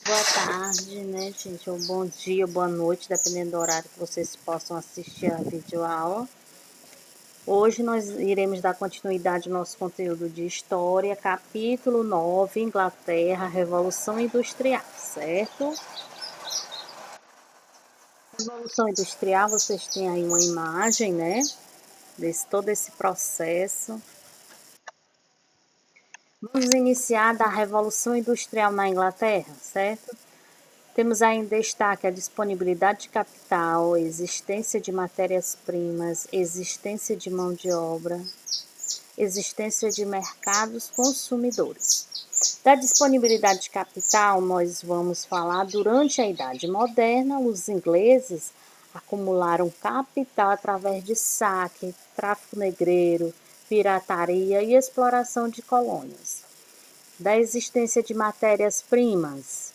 Boa tarde, né, gente? Ou bom dia, boa noite, dependendo do horário que vocês possam assistir a videoaula. Hoje nós iremos dar continuidade ao nosso conteúdo de História, capítulo 9, Inglaterra, Revolução Industrial, certo? Revolução Industrial, vocês têm aí uma imagem, né, todo esse processo. Vamos iniciar da Revolução Industrial na Inglaterra, certo? Temos aí em destaque a disponibilidade de capital, existência de matérias-primas, existência de mão de obra, existência de mercados consumidores. Da disponibilidade de capital, nós vamos falar durante a Idade Moderna, os ingleses acumularam capital através de saque, tráfico negreiro, pirataria e exploração de colônias. Da existência de matérias-primas,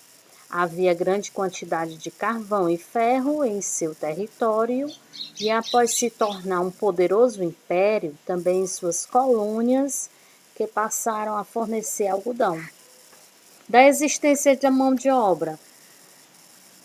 havia grande quantidade de carvão e ferro em seu território e, após se tornar um poderoso império, também em suas colônias, que passaram a fornecer algodão. Da existência da mão de obra,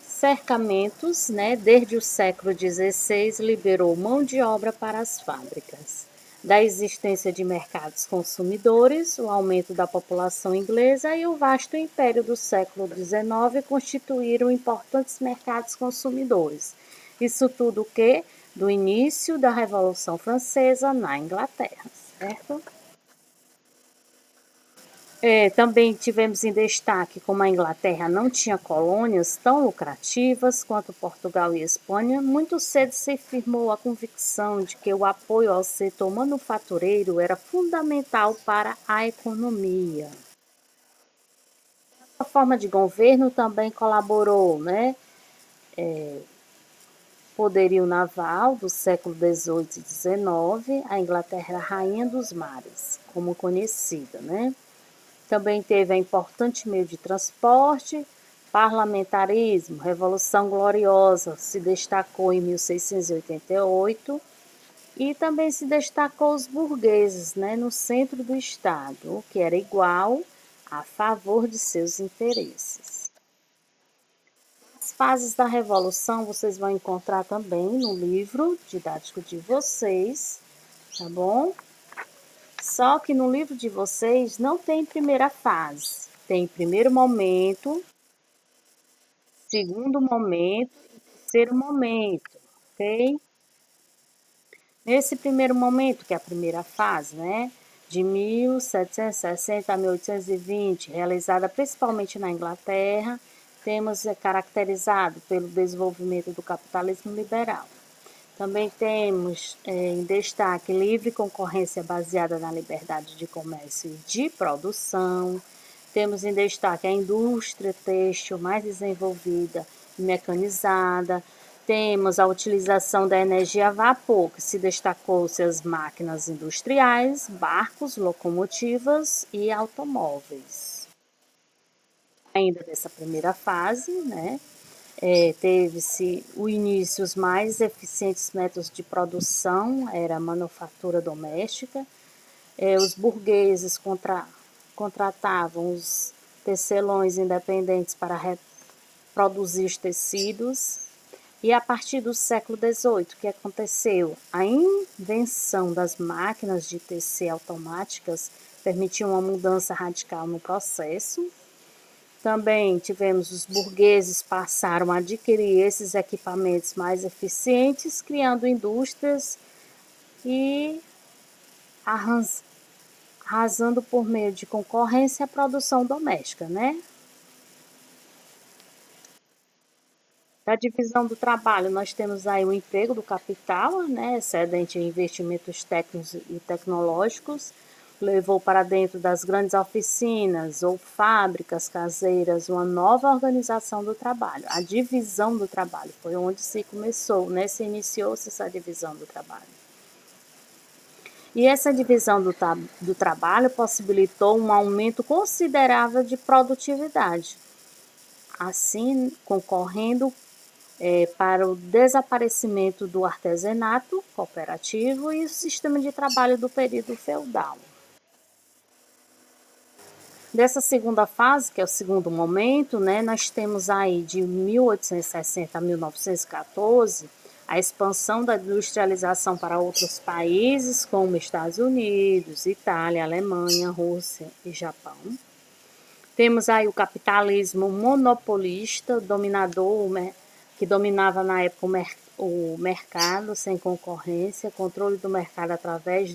cercamentos, desde o século XVI, liberou mão de obra para as fábricas. Da existência de mercados consumidores, o aumento da população inglesa e o vasto império do século XIX constituíram importantes mercados consumidores. Isso tudo o quê? Do início da Revolução Francesa na Inglaterra, certo? Também tivemos em destaque como a Inglaterra não tinha colônias tão lucrativas quanto Portugal e Espanha, muito cedo se firmou a convicção de que o apoio ao setor manufatureiro era fundamental para a economia. A forma de governo também colaborou, poderio naval do século XVIII e XIX, a Inglaterra era a rainha dos mares, como conhecida, Também teve a importante meio de transporte, parlamentarismo, Revolução Gloriosa, se destacou em 1688 e também se destacou os burgueses, no centro do Estado, o que era igual a favor de seus interesses. As fases da Revolução vocês vão encontrar também no livro didático de vocês, tá bom? Só que no livro de vocês não tem primeira fase. Tem primeiro momento, segundo momento e terceiro momento, ok? Nesse primeiro momento, que é a primeira fase, de 1760 a 1820, realizada principalmente na Inglaterra, temos caracterizado pelo desenvolvimento do capitalismo liberal. Também temos em destaque livre concorrência baseada na liberdade de comércio e de produção. Temos em destaque a indústria têxtil mais desenvolvida e mecanizada. Temos a utilização da energia a vapor, que se destacou-se as máquinas industriais, barcos, locomotivas e automóveis. Ainda dessa primeira fase, teve-se o início, os mais eficientes métodos de produção era a manufatura doméstica. Os burgueses contratavam os tecelões independentes para produzir os tecidos. E a partir do século XVIII, o que aconteceu? A invenção das máquinas de tecer automáticas permitiu uma mudança radical no processo. Também tivemos os burgueses passaram a adquirir esses equipamentos mais eficientes, criando indústrias e arrasando por meio de concorrência a produção doméstica, Da divisão do trabalho, nós temos aí o emprego do capital, excedente em investimentos técnicos e tecnológicos, levou para dentro das grandes oficinas ou fábricas caseiras uma nova organização do trabalho. A divisão do trabalho foi onde se começou, se iniciou-se essa divisão do trabalho. E essa divisão do trabalho possibilitou um aumento considerável de produtividade, assim concorrendo para o desaparecimento do artesanato cooperativo e o sistema de trabalho do período feudal. Dessa segunda fase, que é o segundo momento, né, nós temos aí de 1860 a 1914 a expansão da industrialização para outros países, como Estados Unidos, Itália, Alemanha, Rússia e Japão. Temos aí o capitalismo monopolista, dominador, que dominava na época o mercado sem concorrência, controle do mercado através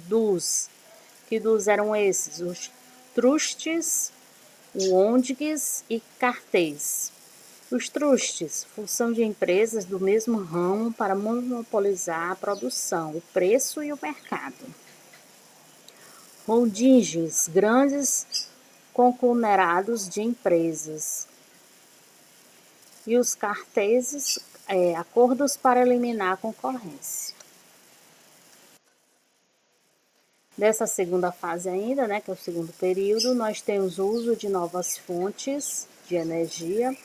que eram esses? Os trustes, ONGs e cartéis. Os trustes, função de empresas do mesmo ramo para monopolizar a produção, o preço e o mercado. Holdings, grandes conglomerados de empresas. E os cartéis, acordos para eliminar a concorrência. Dessa segunda fase ainda, né, que é o segundo período, nós temos o uso de novas fontes de energia.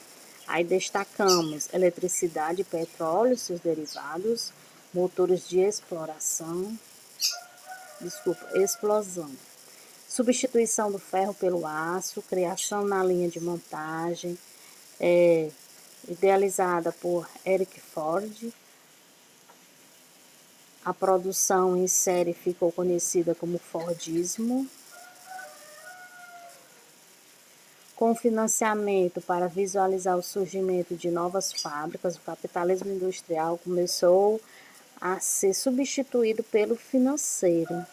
Aí destacamos eletricidade, petróleo e seus derivados, motores de explosão. Substituição do ferro pelo aço, criação na linha de montagem, idealizada por Eric Ford. A produção em série ficou conhecida como Fordismo. Com financiamento para visualizar o surgimento de novas fábricas, o capitalismo industrial começou a ser substituído pelo financeiro.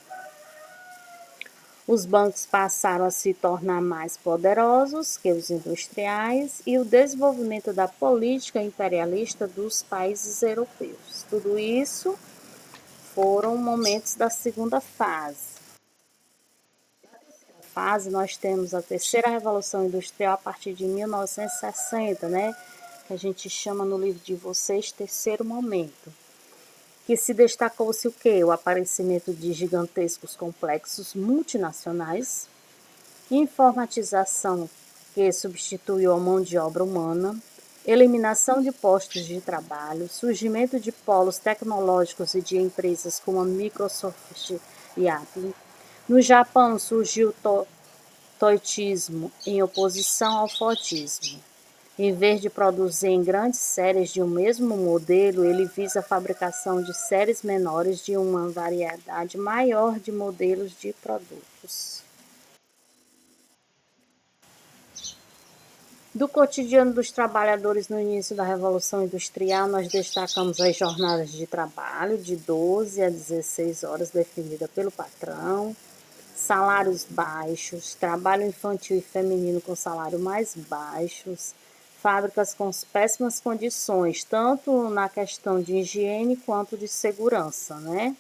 Os bancos passaram a se tornar mais poderosos que os industriais e o desenvolvimento da política imperialista dos países europeus. Tudo isso foram momentos da segunda fase. Nós temos a terceira revolução industrial a partir de 1960, né? Que a gente chama no livro de vocês terceiro momento. Que se destacou-se o quê? O aparecimento de gigantescos complexos multinacionais, informatização que substituiu a mão de obra humana, eliminação de postos de trabalho, surgimento de polos tecnológicos e de empresas como a Microsoft e Apple. No Japão surgiu o toitismo em oposição ao Fordismo. Em vez de produzir em grandes séries de um mesmo modelo, ele visa a fabricação de séries menores de uma variedade maior de modelos de produtos. Do cotidiano dos trabalhadores no início da Revolução Industrial, nós destacamos as jornadas de trabalho de 12 a 16 horas definida pelo patrão, salários baixos, trabalho infantil e feminino com salário mais baixos, fábricas com péssimas condições, tanto na questão de higiene quanto de segurança, né?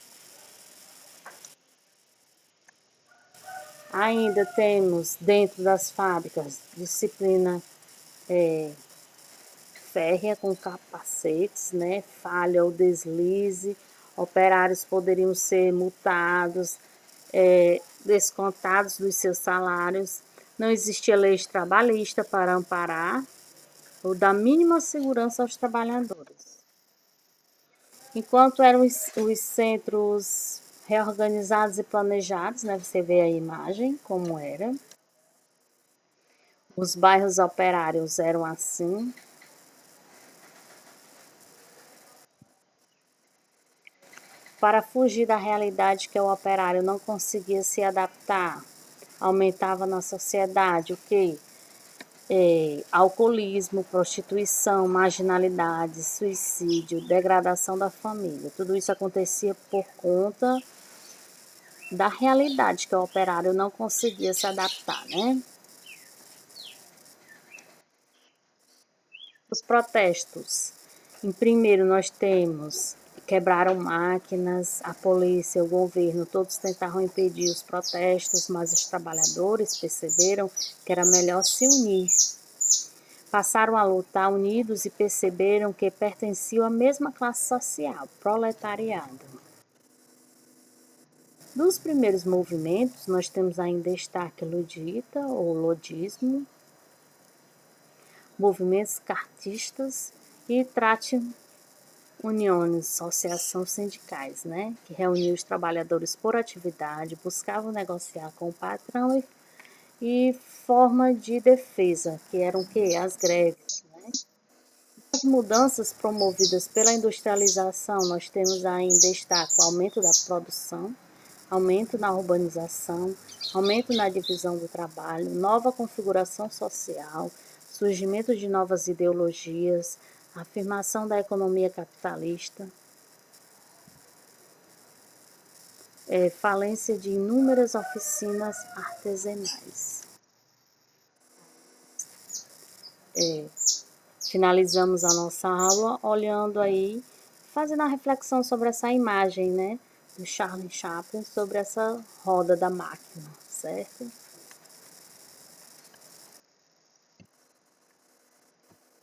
Ainda temos dentro das fábricas disciplina férrea com capacetes, né? Falha ou deslize, operários poderiam ser multados, descontados dos seus salários, não existia lei trabalhista para amparar ou dar mínima segurança aos trabalhadores. Enquanto eram os centros reorganizados e planejados, né? Você vê a imagem como era. Os bairros operários eram assim. Para fugir da realidade que o operário não conseguia se adaptar, aumentava na sociedade o que? Alcoolismo, prostituição, marginalidade, suicídio, degradação da família. Tudo isso acontecia por conta da realidade que o operário não conseguia se adaptar, né? Os protestos. Em primeiro nós temos quebraram máquinas, a polícia, o governo, todos tentaram impedir os protestos, mas os trabalhadores perceberam que era melhor se unir. Passaram a lutar unidos e perceberam que pertenciam à mesma classe social, proletariado. Dos primeiros movimentos, nós temos aí em destaque ludita ou lodismo, movimentos cartistas e trate uniões, associações sindicais, né, que reuniam os trabalhadores por atividade, buscavam negociar com o patrão e forma de defesa, que eram o quê? As greves, né? As mudanças promovidas pela industrialização, nós temos aí em destaque o aumento da produção, aumento na urbanização, aumento na divisão do trabalho, nova configuração social, surgimento de novas ideologias, afirmação da economia capitalista, falência de inúmeras oficinas artesanais. Finalizamos a nossa aula olhando aí, fazendo a reflexão sobre essa imagem, né, do Charlie Chaplin, sobre essa roda da máquina, certo?